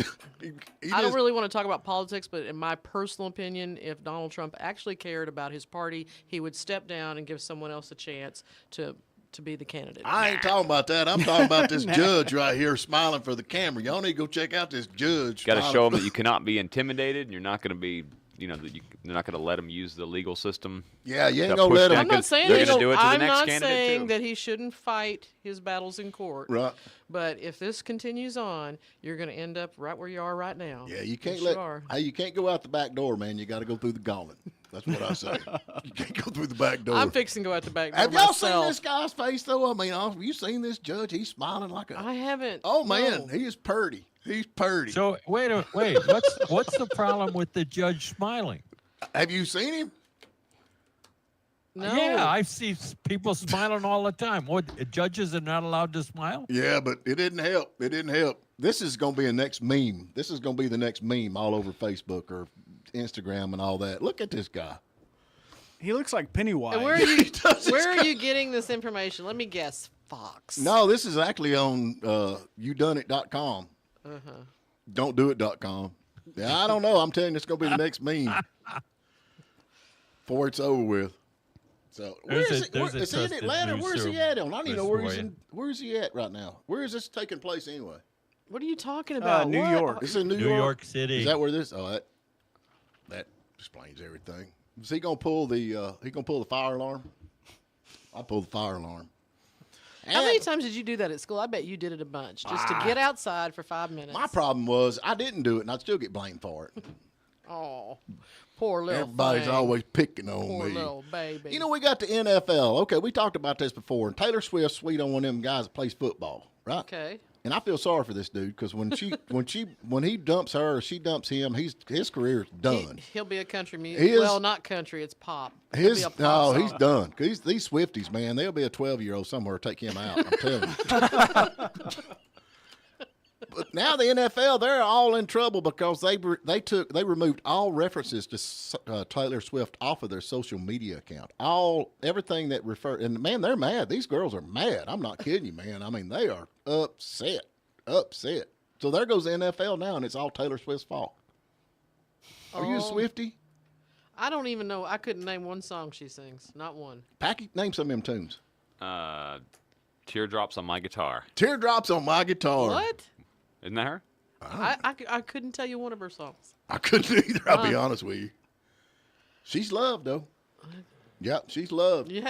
I don't really want to talk about politics, but in my personal opinion, if Donald Trump actually cared about his party, he would step down and give someone else a chance to be the candidate. I ain't talking about that. I'm talking about this judge right here smiling for the camera. Y'all need to go check out this judge. Got to smiling show them for- that you cannot be intimidated, and you're not going to be they're not going to let him use the legal system. Yeah, you ain't to gonna push let him. down, I'm not 'cause saying they're he going to do it to the I'm next not candidate saying too. that he shouldn't fight his battles in court. Right. But if this continues on, you're going to end up right where you are right now. Yeah, you can't Yes, you are. Hey, you can't go out the back door, man. You got to go through the gauntlet. That's what I say. You can't go through the back door. I'm fixing to go out the back door Have y'all myself. seen this guy's face though? I mean, have you seen this judge? He's smiling like a. I haven't. Oh man, no. he is purty. He's purty. So wait. What's the problem with the judge smiling? Have you seen him? No. Yeah, I see people smiling all the time. What, judges are not allowed to smile? Yeah, but it didn't help. It didn't help. This is going to be a next meme. This is going to be the next meme all over Facebook or Instagram and all that. Look at this guy. He looks like Pennywise. And where are you getting this information? Let me guess. Fox. No, this is actually on youdoneit.com. Uh-huh. Don'tdoit.com. Yeah, I don't know. I'm telling you, it's going to be the next meme before it's over with. So where is he? Is he in Atlanta? Where's he at? I don't even know where he's in. Where's he at right now? Where is this taking place anyway? What are you talking about? New What? York. It's in New York City. Is that where this? Oh, that explains everything. Is he gonna pull the? He gonna pull the fire alarm? I pull the fire alarm. How many times did you do that at school? I bet you did it a bunch, just to get outside for 5 minutes. My problem was I didn't do it, and I'd still get blamed for it. Oh, poor little Everybody's thing. always picking on Poor me. little baby. You know, we got the NFL. Okay, we talked about this before. And Taylor Swift's sweet on one of them guys that plays football, right? Okay. And I feel sorry for this dude because when he dumps her or she dumps him, his career's done. He'll be a country music. Well, not country. It's pop. He'll be a pop He's star. done. Cause these Swifties, man, there'll be a 12-year-old somewhere to take him out. I'm telling you. But now the NFL, they're all in trouble because they removed all references to Taylor Swift off of their social media account. Everything that and man, they're mad. These girls are mad. I'm not kidding you, man. I mean, they are upset. So there goes the NFL now, and it's all Taylor Swift's fault. Are you a Swiftie? I don't even know. I couldn't name one song she sings. Not one. Packy, name some of them tunes. Teardrops on My Guitar. Teardrops on My Guitar. What? Isn't that her? I couldn't tell you one of her songs. I couldn't either. I'll be honest with you. She's loved though. Yep, she's loved. You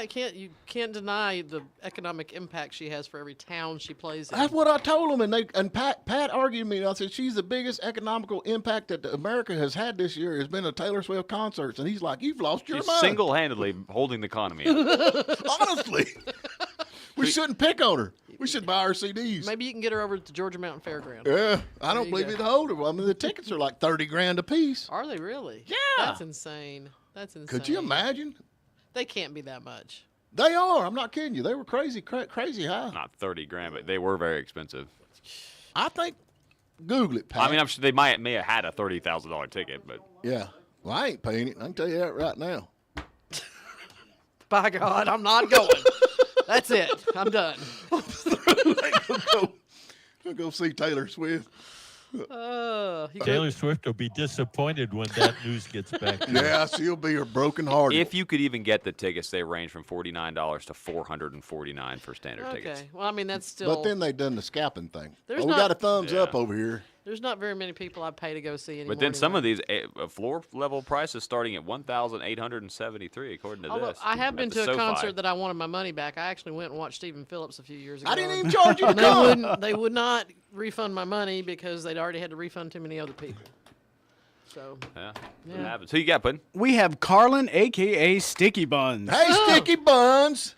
can't deny the economic impact she has for every town she plays in. That's what I told them, and Pat argued with me. I said she's the biggest economical impact that America has had this year has been a Taylor Swift concerts, and he's like, "You've lost your She's mind." single-handedly holding the economy up. Honestly, we shouldn't pick on her. We should buy her CDs. Maybe you can get her over to Georgia Mountain Fairground. Yeah, I don't you believe go. he'd hold her. I mean, the tickets are like $30,000 a piece. Are they really? Yeah. That's insane. That's insane. Could you imagine? They can't be that much. They are. I'm not kidding you. They were crazy high. Not $30,000, but they were very expensive. I think. Google it, Pat. I mean, I'm sure they may have had a $30,000 ticket, but Yeah. Well, I ain't paying it. I can tell you that right now. By God, I'm not going. That's it. I'm done. I'll go see Taylor Swift. Taylor Swift will be disappointed when that news gets back to her. Yeah, she'll be her broken hearted. if you could even get the tickets, they range from $49 to $449 for standard tickets. Okay. Well, I mean, that's still. But then they done the scalping thing. There's We not- got a thumbs up over here. There's not very many people I'd pay to go see anymore. But then some of these floor level prices starting at $1,873 according to Although this. I have been At to the a SoFi. concert that I wanted my money back. I actually went and watched Stephen Phillips a few years ago. I didn't even charge you to And come. they would not refund my money because they'd already had to refund too many other people. So Yeah. Yeah. What happens? Who you got, Puddin'? We have Carlin, a.k.a. Sticky Buns. Hey, Sticky Buns.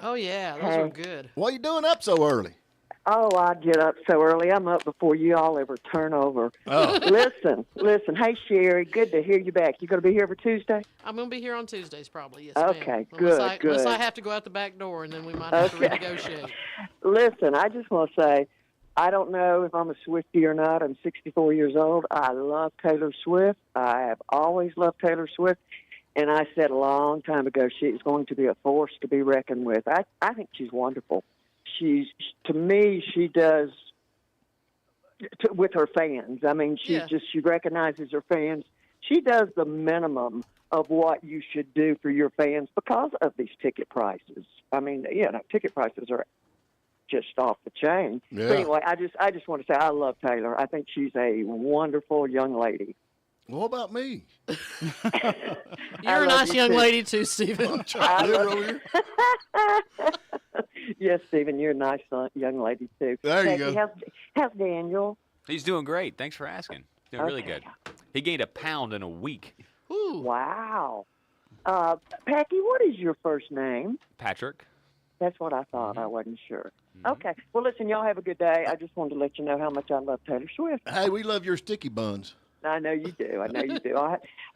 Oh yeah, those are good. What you doing up so early? Oh, I get up so early. I'm up before you all ever turn over. Oh. Listen. Hey, Sherry, good to hear you back. You going to be here for Tuesday? I'm going to be here on Tuesdays probably. Yes, Okay, ma'am. good. Unless I have to go out the back door, and then we might have to renegotiate. Listen, I just want to say, I don't know if I'm a Swiftie or not. I'm 64 years old. I love Taylor Swift. I have always loved Taylor Swift. And I said a long time ago she is going to be a force to be reckoned with. I think she's wonderful. To me, she does with her fans. I mean, she recognizes her fans. She does the minimum of what you should do for your fans because of these ticket prices. I mean, ticket prices are just off the chain. Yeah. But anyway, I just want to say I love Taylor. I think she's a wonderful young lady. Well, what about me? You're a nice young lady too, Stephen. Yes, Stephen, you're a nice young lady too. There you Becky, go. How's Daniel? He's doing great. Thanks for asking. Doing really good. He gained a pound in a week. Ooh. Wow. Packy, what is your first name? Patrick. That's what I thought. I wasn't sure. Okay. Well, listen, y'all have a good day. I just wanted to let you know how much I love Taylor Swift. Hey, we love your sticky buns. I know you do. I know you do.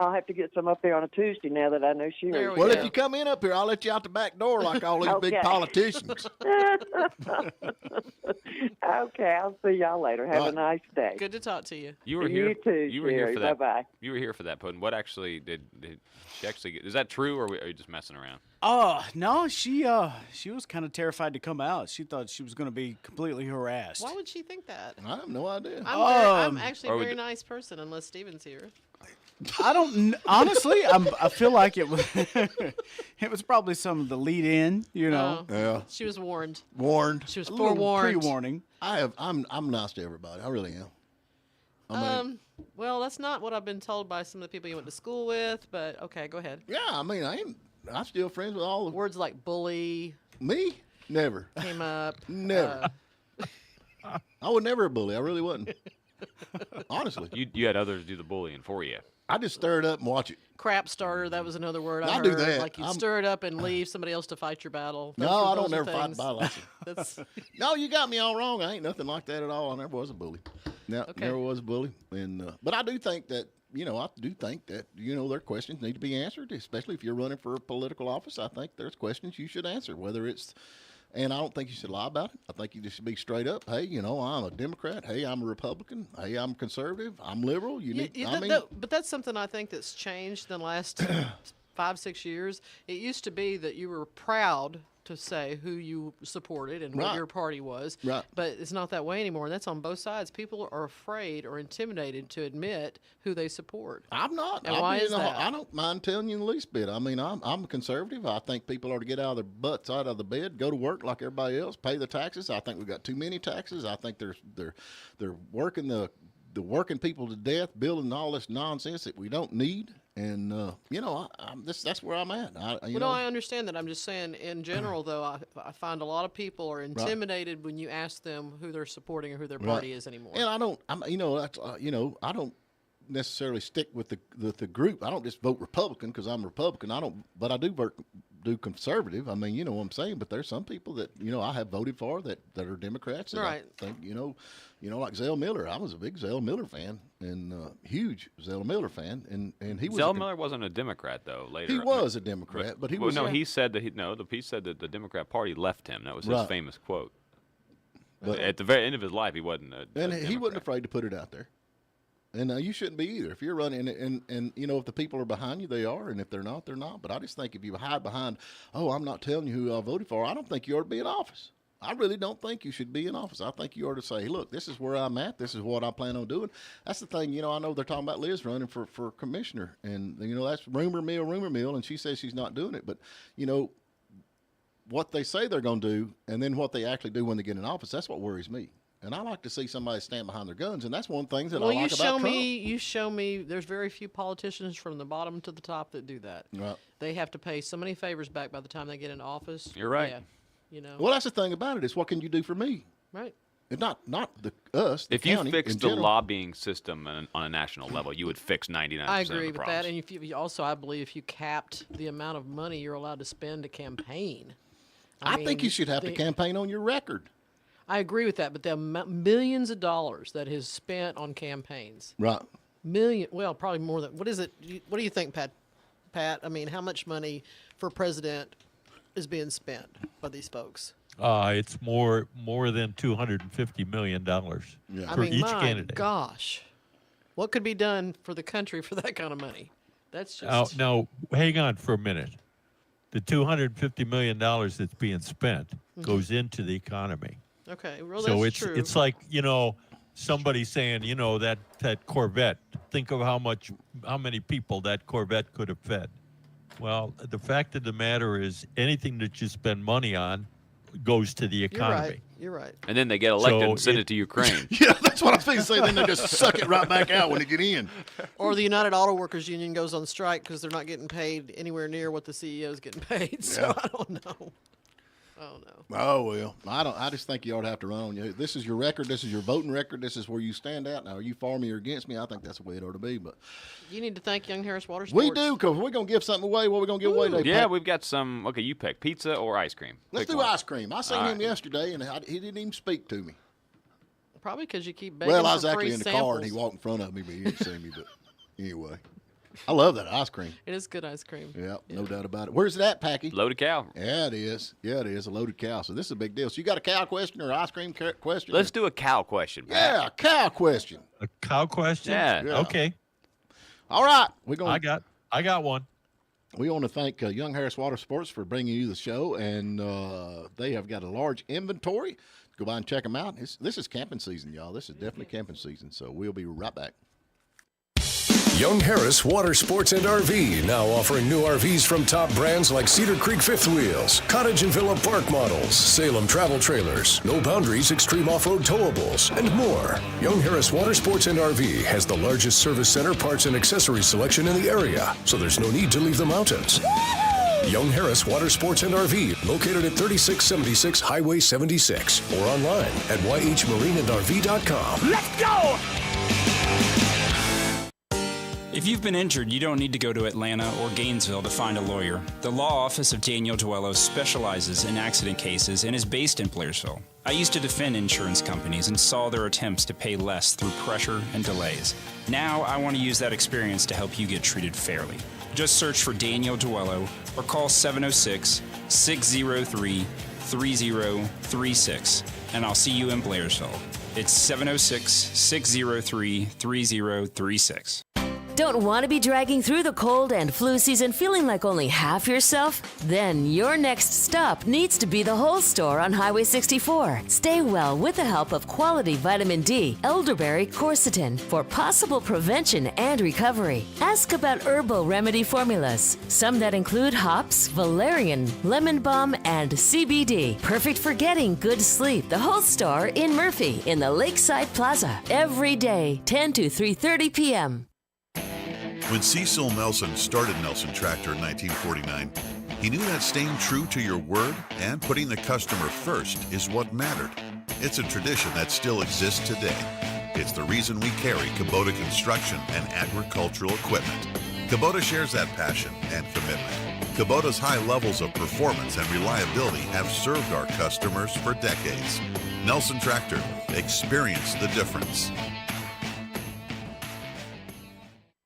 I'll have to get some up there on a Tuesday now that I know she hears. Well, if you come in up here, I'll let you out the back door like all these big Okay. politicians. Okay, I'll see y'all later. Have a nice day. Good to talk to you. You were You here. too, You were here Sherry. for that. Bye-bye. You were here for that, Puddin'. What actually did she actually get? Is that true, or are you just messing around? Oh, no, she was kind of terrified to come out. She thought she was going to be completely harassed. Why would she think that? I have no idea. I'm actually Or a we very d- nice person, unless Steven's here. I don't honestly. I feel like it was. It was probably some of the lead in. You know. Yeah. She was warned. Warned. She was A little forewarned. pre-warning. I'm nice to everybody. I really am. I mean, Well, that's not what I've been told by some of the people you went to school with, but okay, go ahead. yeah. I mean, I'm still friends with all of Words like bully me. Never. came up. Never. I was never a bully. I really wasn't. Honestly. You had others do the bullying for you. I just stir it up and watch it. Crap starter, that was another word I I heard. do that. Like you I'm- stir it up and leave somebody else to fight your battle. Those No, are- I those don't are never fight things- battle. That's No, you got me all wrong. I ain't nothing like that at all. I never was a bully. No, Okay. never was a bully. And but I do think that there are questions need to be answered, especially if you're running for a political office. I think there's questions you should answer, whether it's. And I don't think you should lie about it. I think you just should be straight up. Hey, I'm a Democrat. Hey, I'm a Republican. Hey, I'm conservative. I'm liberal. But that's something I think that's changed in the last 5-6 years. It used to be that you were proud to say who you supported and what Right. your party was. Right. But it's not that way anymore, and that's on both sides. People are afraid or intimidated to admit who they support. I'm not. And why is that? I don't mind telling you in the least bit. I mean, I'm a conservative. I think people ought to get out of their butts out of the bed, go to work like everybody else, pay the taxes. I think we've got too many taxes. I think they're working the working people to death, building all this nonsense that we don't need. And that's where I'm at. I understand that. I'm just saying, in general, though, I find a lot of people are intimidated when you ask them who they're supporting or who their party is anymore. And I don't. I don't necessarily stick with the group. I don't just vote Republican because I'm a Republican. But I do do conservative. I mean, you know what I'm saying. But there's some people that I have voted for that are Democrats. And Right. I think like Zell Miller. I was a big Zell Miller fan and huge Zell Miller fan. And he was Zell Miller wasn't a Democrat though. Later He was a Democrat, but he was. No, he said that he said that the Democrat Party left him. That was his Right. famous quote. But- At the very end of his life, he wasn't a And he Democrat. wasn't afraid to put it out there. And you shouldn't be either. If you're running, and if the people are behind you, they are. And if they're not, they're not. But I just think if you hide behind, I'm not telling you who I voted for, I don't think you ought to be in office. I really don't think you should be in office. I think you ought to say, look, this is where I'm at. This is what I plan on doing. That's the thing. I know they're talking about Liz running for commissioner. And, that's rumor mill. And she says she's not doing it. But, what they say they're going to do and then what they actually do when they get in office, that's what worries me. And I like to see somebody stand behind their guns, and that's one thing that I like about Trump. You show me. There's very few politicians from the bottom to the top that do that. Right. They have to pay so many favors back by the time they get in office. You're right. Yeah, Well, that's the thing about it is what can you do for me? Right. It's not us. The If you county fixed in the general. lobbying system on a national level, you would fix 99% I of the agree with problems. that. And if you also, I believe, if you capped the amount of money you're allowed to spend to campaign, I think you should have to campaign on your record. I agree with that, but the millions of dollars that is spent on campaigns, Right. Probably more than. What is it? What do you think, Pat? I mean, how much money for president is being spent by these folks? It's more than $250 million for each my candidate. gosh, what could be done for the country for that kind of money? That's just Now, hang on for a minute. The $250 million that's being spent goes into the economy. okay. Well, So that's true. it's like, somebody saying, that Corvette, think of how many people that Corvette could have fed. Well, the fact of the matter is anything that you spend money on goes to the You're economy. right. You're right. And then they get elected So and send it to Ukraine. Yeah, that's what I was thinking. Say, then they just suck it right back out when they get in. Or the United Auto Workers Union goes on strike because they're not getting paid anywhere near what the CEO is getting paid. So Yeah. I don't know. Oh no. Oh well, I just think you ought to have to run on you. This is your record. This is your voting record. This is where you stand out. Now, are you for me or against me? I think that's the way it ought to be. But You need to thank Young Harris Water we Sports. do, because we're gonna give something away. What are we gonna give away today? Yeah, Pat? we've got some. Okay, you pick pizza or ice cream. Let's Pick do one. ice cream. I seen All him right. yesterday, and he didn't even speak to me. Probably because you keep begging Well, I for was actually free in the samples. car, and he walked in front of me, but he didn't see me. But anyway, I love that ice cream. It is good ice cream. Yeah, no doubt about it. Where's it at, Packy? Loaded cow. Yeah, it is. Yeah, it is a loaded cow. So this is a big deal. So you got a cow question or ice cream question? Let's do a cow question. Pat. Yeah, a cow question. A cow question? Yeah. Okay. All right, we're going. I got one. We want to thank Young Harris Water Sports for bringing you the show, and they have got a large inventory. Go by and check them out. This is camping season, y'all. This is definitely camping season. So we'll be right back. Young Harris Water Sports and RV now offering new RVs from top brands like Cedar Creek Fifth Wheels, Cottage and Villa Park Models, Salem Travel Trailers, No Boundaries Extreme Off-Road Towables, and more. Young Harris Water Sports and RV has the largest service center, parts, and accessories selection in the area, so there's no need to leave the mountains. Young Harris Water Sports and RV, located at 3676 Highway 76, or online at yhmarineandrv.com. Let's go! If you've been injured, you don't need to go to Atlanta or Gainesville to find a lawyer. The law office of Daniel Duello specializes in accident cases and is based in Blairsville. I used to defend insurance companies and saw their attempts to pay less through pressure and delays. Now I want to use that experience to help you get treated fairly. Just search for Daniel Duello or call 706-603-3036 and I'll see you in Blairsville. It's 706-603-3036. Don't want to be dragging through the cold and flu season feeling like only half yourself? Then your next stop needs to be the whole store on Highway 64. Stay well with the help of quality vitamin D, elderberry quercetin for possible prevention and recovery. Ask about herbal remedy formulas, some that include hops, valerian, lemon balm, and CBD. Perfect for getting good sleep. The whole store in Murphy in the Lakeside Plaza. Every day, 10 to 3:30 p.m. When Cecil Nelson started Nelson Tractor in 1949, he knew that staying true to your word and putting the customer first is what mattered. It's a tradition that still exists today. It's the reason we carry Kubota construction and agricultural equipment. Kubota shares that passion and commitment. Kubota's high levels of performance and reliability have served our customers for decades. Nelson Tractor, experience the difference.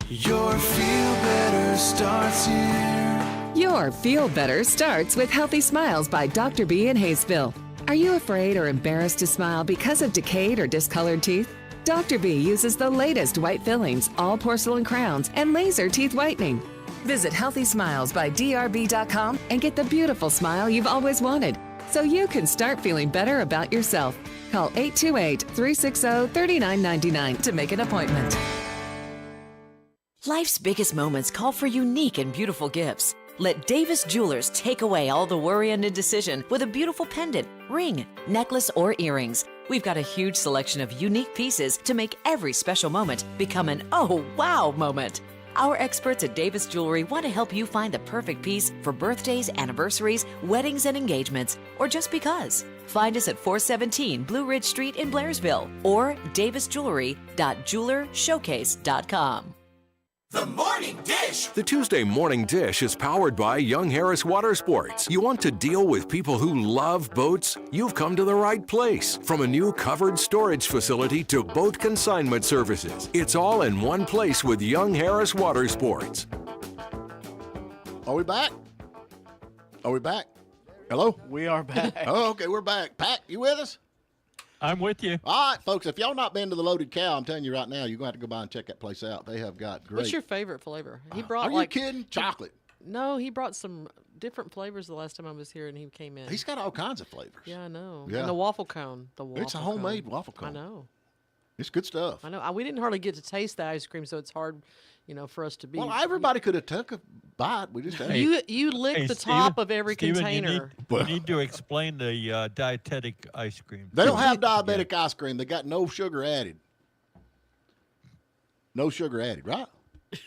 Your feel better starts here. Your feel better starts with Healthy Smiles by Dr. B in Hayesville. Are you afraid or embarrassed to smile because of decayed or discolored teeth? Dr. B uses the latest white fillings, all porcelain crowns, and laser teeth whitening. Visit HealthySmilesByDRB.com and get the beautiful smile you've always wanted, so you can start feeling better about yourself. Call 828-360-3999 to make an appointment. Life's biggest moments call for unique and beautiful gifts. Let Davis Jewelers take away all the worry and indecision with a beautiful pendant, ring, necklace, or earrings. We've got a huge selection of unique pieces to make every special moment become an oh wow moment. Our experts at Davis Jewelry want to help you find the perfect piece for birthdays, anniversaries, weddings, and engagements, or just because. Find us at 417 Blue Ridge Street in Blairsville or davisjewelry.jewelershowcase.com. The Morning Dish. The Tuesday Morning Dish is powered by Young Harris Water Sports. You want to deal with people who love boats? You've come to the right place. From a new covered storage facility to boat consignment services, it's all in one place with Young Harris Water Sports. Are we back? Are we back? Hello? We are back. Oh, okay, we're back. Pat, you with us? I'm with you. All right, folks, if y'all not been to the Loaded Cow, I'm telling you right now, you're going to have to go by and check that place out. They have got great. What's your favorite flavor? He brought Are you kidding? Chocolate. No, he brought some different flavors the last time I was here and he came in. He's got all kinds of flavors. Yeah, I know. Yeah. And the waffle cone. It's a homemade waffle cone. I know. It's good stuff. I know. We didn't hardly get to taste the ice cream, so it's hard for us to be. Well, everybody could have took a bite. We just had You lick the top of every container. You need to explain the dietetic ice cream. They don't have diabetic ice cream. They got no sugar added. No sugar added, right?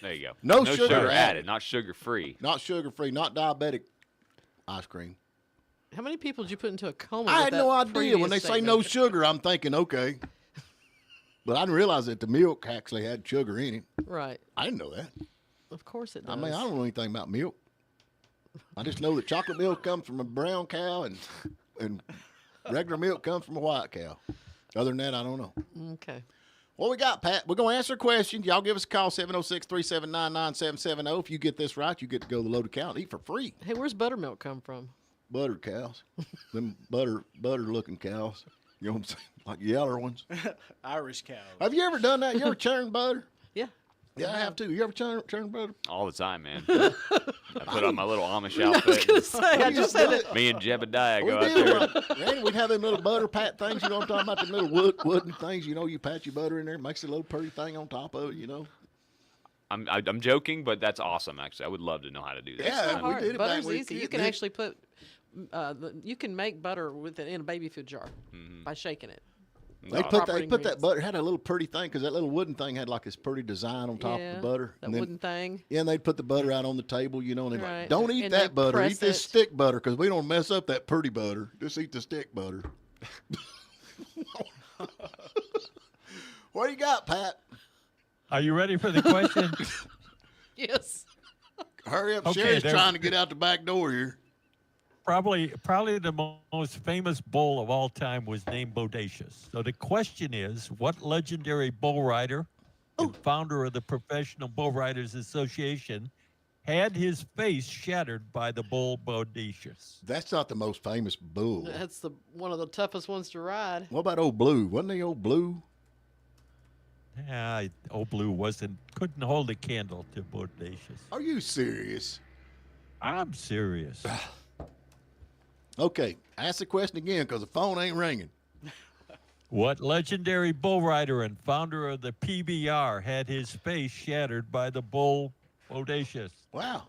There you go. No sugar added, not sugar free. Not sugar free, not diabetic ice cream. How many people did you put into a coma? I with had that no idea. previous When they say statement? no sugar, I'm thinking, okay. But I didn't realize that the milk actually had sugar in it. Right. I didn't know that. Of course it does. I mean, I don't know anything about milk. I just know that chocolate milk comes from a brown cow and regular milk comes from a white cow. Other than that, I don't know. Okay. What we got, Pat? We're going to answer questions. Y'all give us a call, 706-379-9770. If you get this right, you get to go to the loaded cow and eat for free. Hey, where's buttermilk come from? Buttered cows. Them butter-looking cows. You know what I'm saying? Like yeller ones. Irish cows. Have you ever done that? You ever churned butter? Yeah. Yeah, I have too. You ever churned butter? All the time, man. I put on my little Amish outfit. I just said it. Me and Jebediah We go out did. there. Randy, we'd have them little butter pat things. You know what I'm talking about? The little wooden things. You pat your butter in there. It makes a little pretty thing on top of it, I'm joking, but that's awesome. Actually, I would love to know how to do that. Yeah, we did it back Butter's when we easy. were You can kids. actually put, you can make butter in a baby food jar by shaking it. They Proper put that ingredients. butter, had a little pretty thing, because that little wooden thing had like this pretty design on top Yeah, of the butter. that wooden thing. Yeah, and they'd put the butter out on the table, and they're Right. like, don't eat And that they butter. press Eat this it. stick butter, because we don't mess up that pretty butter. Just eat the stick butter. What do you got, Pat? Are you ready for the question? Yes. Hurry up. Okay, Sherry's there- trying to get out the back door here. Probably the most famous bull of all time was named Bodacious. So the question is, what legendary bull rider and founder of the Professional Bull Riders Association had his face shattered by the bull Bodacious? That's not the most famous bull. That's one of the toughest ones to ride. What about Old Blue? Wasn't he Old Blue? Yeah, Old Blue couldn't hold a candle to Bodacious. Are you serious? I'm serious. Okay, ask the question again, because the phone ain't ringing. What legendary bull rider and founder of the PBR had his face shattered by the bull Bodacious? Wow.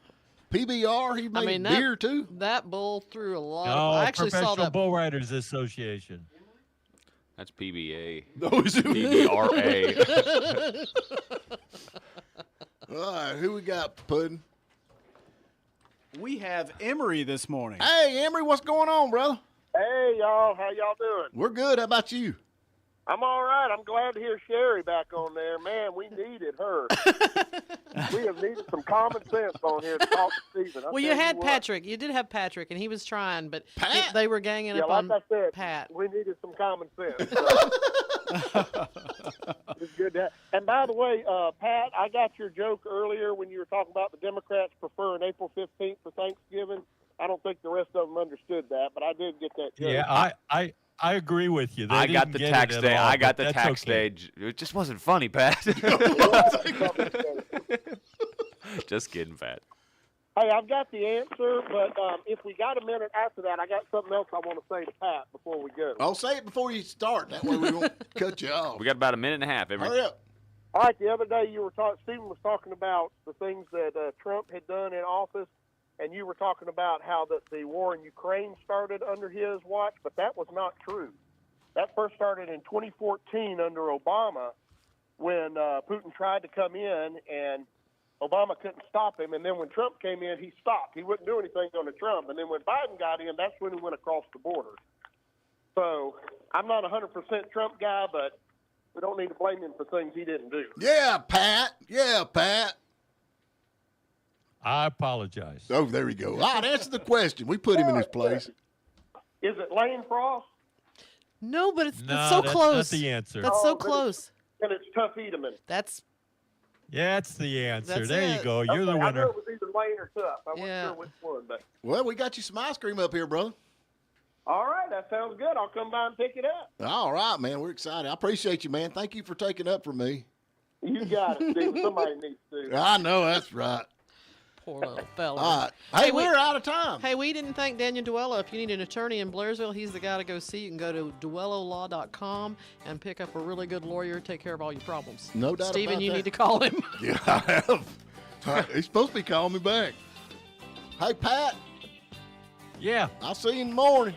PBR, he made that, beer too? That bull threw a lot. No, I actually saw Professional that. Bull Riders Association. That's PBA. No, is it? PBRA. All right, who we got, Puddin'? We have Emery this morning. Hey, Emery, what's going on, brother? Hey, y'all. How y'all doing? We're good. How about you? I'm all right. I'm glad to hear Sherry back on there. Man, we needed her. We have needed some common sense on here to talk to Stephen. Well, you had Patrick. You did have Patrick, and he was trying, but Pat? they were ganging Yeah, up like on I said, Pat. we needed some common sense. It's good to have. And by the way, Pat, I got your joke earlier when you were talking about the Democrats preferring April 15th for Thanksgiving. I don't think the rest of them understood that, but I did get that joke. Yeah, I agree with you. They I got didn't the get tax it at day. all, I got but the that's tax okay. day. It just wasn't funny, Pat. Just kidding, Pat. Hey, I've got the answer, but if we got a minute after that, I got something else I want to say to Pat before we go. Oh, say it before you start. That way we won't cut you off. We got about a minute and a half. Hurry up. All right, the other day you were Stephen was talking about the things that Trump had done in office, and you were talking about how the war in Ukraine started under his watch, but that was not true. That first started in 2014 under Obama when Putin tried to come in, and Obama couldn't stop him. And then when Trump came in, he stopped. He wouldn't do anything under Trump. And then when Biden got in, that's when he went across the border. So I'm not a 100% Trump guy, but we don't need to blame him for things he didn't do. Yeah, Pat. Yeah, Pat. I apologize. Oh, there we go. All right, answer the question. We put him in his place. Is it Lane Frost? No, but it's No, so that's close. not the answer. That's so but close. And it's Tuff Edeman. That's That's the answer. That's there it. you go. You're the Okay, I winner. knew it was either Lane or Tuff. I wasn't Yeah. sure which one, but Well, we got you some ice cream up here, brother. all right, that sounds good. I'll come by and pick it up. All right, man. We're excited. I appreciate you, man. Thank you for taking up for me. You got it, Stephen. Somebody needs to. I know, that's right. Poor little fella. All right. Hey, we're out of time. Hey, we didn't thank Daniel Duello. If you need an attorney in Blairsville, he's the guy to go see. You can go to duellolaw.com and pick up a really good lawyer, take care of all your problems. No doubt Stephen, about you that. need to call him. Yeah, I have. He's supposed to be calling me back. Hey, Pat. Yeah. I'll see you in the morning.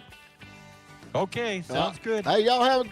Okay, sounds good. Hey, y'all have a good